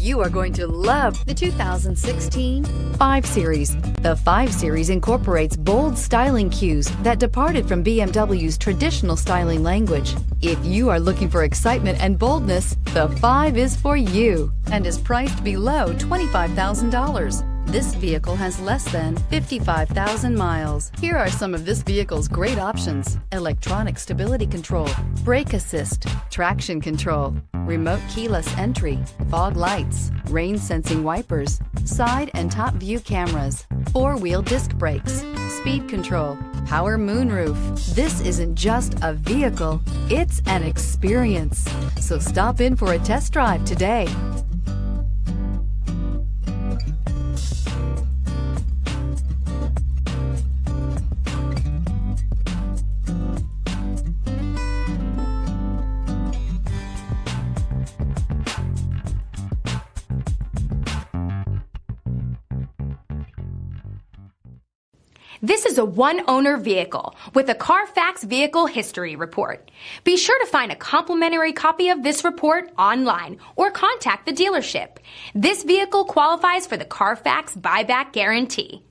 You are going to love the 2016 5 Series. The 5 Series incorporates bold styling cues that departed from BMW's traditional styling language. If you are looking for excitement and boldness, the 5 is for you and is priced below $25,000. This vehicle has less than 55,000 miles. Here are some of this vehicle's great options: electronic stability control, brake assist, traction control, remote keyless entry, fog lights, rain sensing wipers, side and top view cameras, 4-wheel disc brakes, speed control, power moonroof. This isn't just a vehicle, it's an experience. So stop in for a test drive today. This is a one-owner vehicle with a Carfax Vehicle History Report. Be sure to find a complimentary copy of this report online or contact the dealership. This vehicle qualifies for the Carfax Buyback Guarantee.